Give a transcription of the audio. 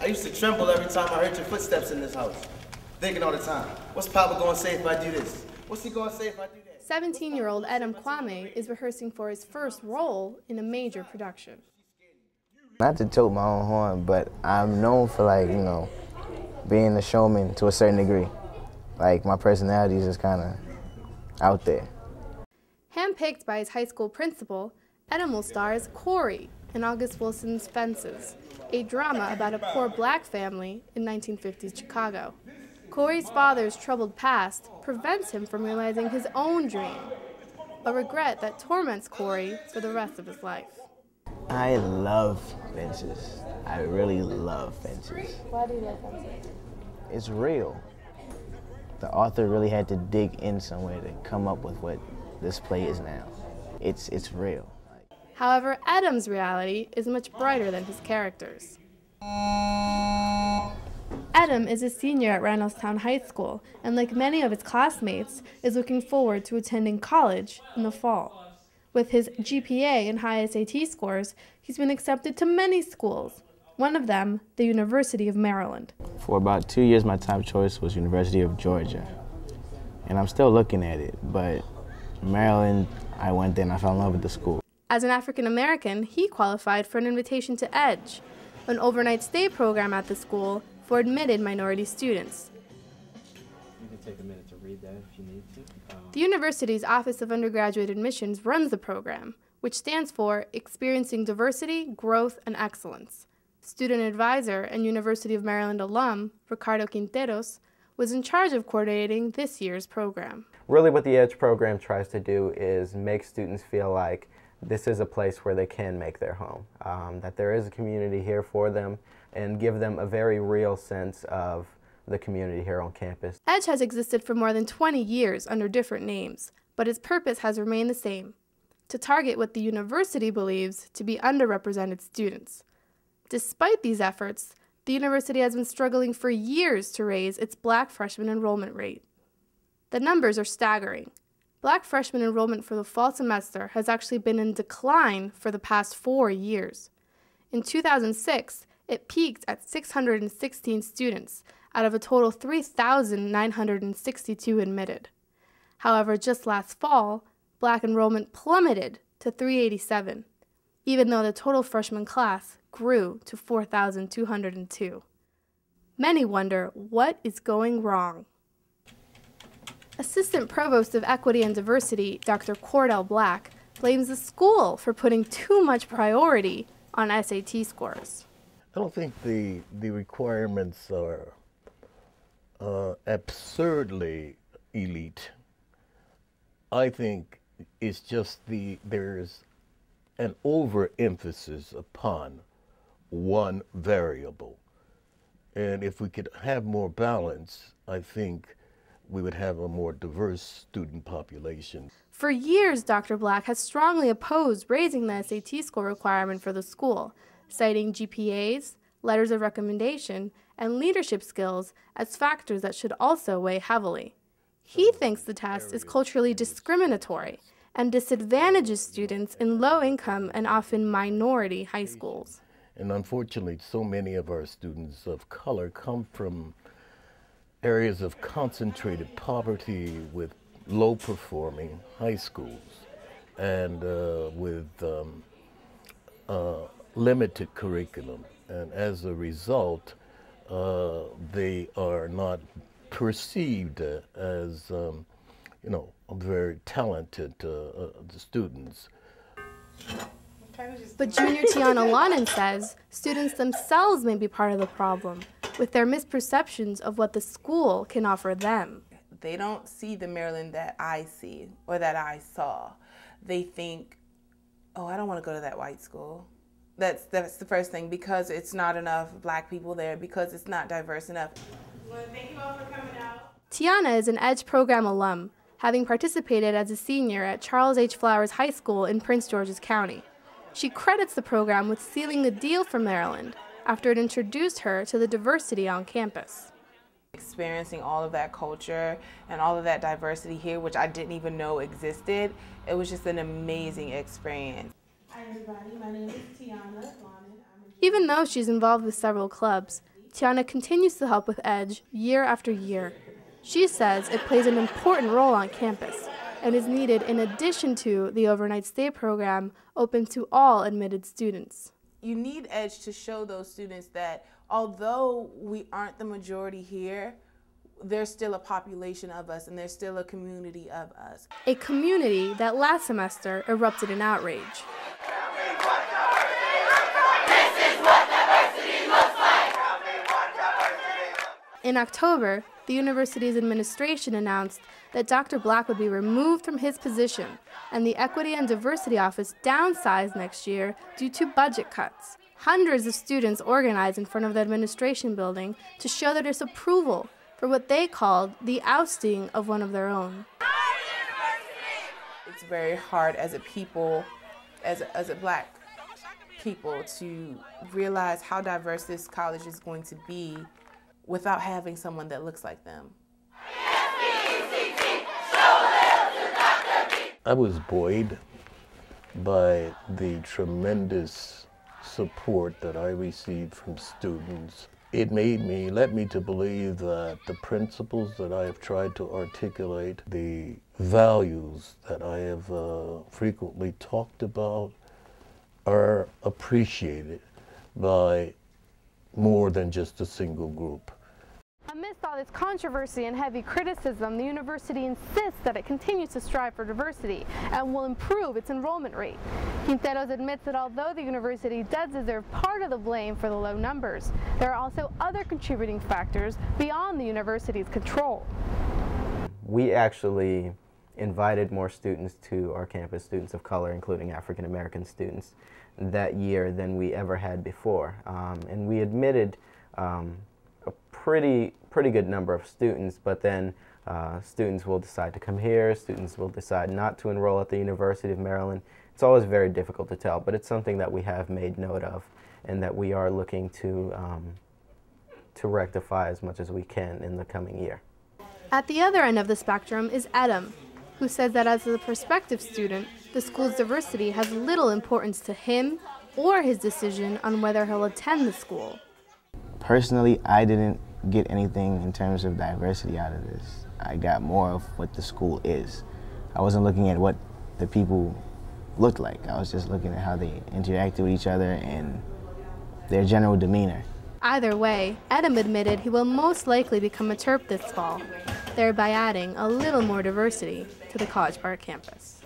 I used to tremble every time I heard your footsteps in this house, thinking all the time, what's Papa gonna say if I do this? What's he gonna say if I do that? 17-year-old Adam Kwame is rehearsing for his first role in a major production. Not to toot my own horn, but I'm known for, like, you know, being a showman to a certain degree. Like, my personality is just kind of out there. Handpicked by his high school principal, Adam will star as Corey in August Wilson's Fences, a drama about a poor black family in 1950s Chicago. Corey's father's troubled past prevents him from realizing his own dream, a regret that torments Corey for the rest of his life. I love Fences. I really love Fences. Why do you love Fences? It's real. The author really had to dig in somewhere to come up with what this play is now. It's real. However, Adam's reality is much brighter than his characters. Adam is a senior at Randallstown High School, and like many of his classmates, is looking forward to attending college in the fall. With his GPA and high SAT scores, he's been accepted to many schools, one of them, the University of Maryland. For about 2 years, my top choice was University of Georgia, and I'm still looking at it, but Maryland, I went there and I fell in love with the school. As an African American, he qualified for an invitation to EDGE, an overnight stay program at the school for admitted minority students. You can take a minute to read that if you need to. The university's Office of Undergraduate Admissions runs the program, which stands for Experiencing Diversity, Growth, and Excellence. Student advisor and University of Maryland alum, Ricardo Quinteros, was in charge of coordinating this year's program. Really what the EDGE program tries to do is make students feel like this is a place where they can make their home, that there is a community here for them, and give them a very real sense of the community here on campus. EDGE has existed for more than 20 years under different names, but its purpose has remained the same, to target what the university believes to be underrepresented students. Despite these efforts, the university has been struggling for years to raise its black freshman enrollment rate. The numbers are staggering. Black freshman enrollment for the fall semester has actually been in decline for the past 4 years. In 2006, it peaked at 616 students out of a total 3,962 admitted. However, just last fall, black enrollment plummeted to 387, even though the total freshman class grew to 4,202. Many wonder what is going wrong. Assistant Provost of Equity and Diversity, Dr. Cordell Black, blames the school for putting too much priority on SAT scores. I don't think the requirements are absurdly elite. I think it's just there's an overemphasis upon one variable. And if we could have more balance, I think we would have a more diverse student population. For years, Dr. Black has strongly opposed raising the SAT score requirement for the school, citing GPAs, letters of recommendation, and leadership skills as factors that should also weigh heavily. He thinks the test is culturally discriminatory and disadvantages students in low-income and often minority high schools. And unfortunately, so many of our students of color come from areas of concentrated poverty with low-performing high schools and with limited curriculum. And as a result, they are not perceived as, very talented students. But Junior Tiana Lonan says students themselves may be part of the problem, with their misperceptions of what the school can offer them. They don't see the Maryland that I see or that I saw. They think, oh, I don't want to go to that white school. That's the first thing, because it's not enough black people there, because it's not diverse enough. Well, thank you all for coming out. Tiana is an EDGE program alum, having participated as a senior at Charles H. Flowers High School in Prince George's County. She credits the program with sealing the deal for Maryland after it introduced her to the diversity on campus. Experiencing all of that culture and all of that diversity here, which I didn't even know existed, it was just an amazing experience. Hi everybody, my name is Tiana Lonan. Even though she's involved with several clubs, Tiana continues to help with EDGE year after year. She says it plays an important role on campus and is needed in addition to the overnight stay program open to all admitted students. You need EDGE to show those students that although we aren't the majority here, there's still a population of us and there's still a community of us. A community that last semester erupted in outrage. In October, the university's administration announced that Dr. Black would be removed from his position and the Equity and Diversity Office downsized next year due to budget cuts. Hundreds of students organized in front of the administration building to show their disapproval for what they called the ousting of one of their own. It's very hard as a people, as a Black people, to realize how diverse this college is going to be without having someone that looks like them. I was buoyed by the tremendous support that I received from students. It led me to believe that the principles that I have tried to articulate, the values that I have frequently talked about, are appreciated by more than just a single group. Amidst all this controversy and heavy criticism, the university insists that it continues to strive for diversity and will improve its enrollment rate. Quinteros admits that although the university does deserve part of the blame for the low numbers, there are also other contributing factors beyond the university's control. We actually invited more students to our campus, students of color, including African American students, that year than we ever had before. And we admitted a pretty good number of students, but then students will decide to come here, students will decide not to enroll at the University of Maryland. It's always very difficult to tell, but it's something that we have made note of and that we are looking to rectify as much as we can in the coming year. At the other end of the spectrum is Adam, who says that as a prospective student, the school's diversity has little importance to him or his decision on whether he'll attend the school. Personally, I didn't get anything in terms of diversity out of this. I got more of what the school is. I wasn't looking at what the people looked like. I was just looking at how they interacted with each other and their general demeanor. Either way, Adam admitted he will most likely become a Terp this fall, thereby adding a little more diversity to the College Park campus.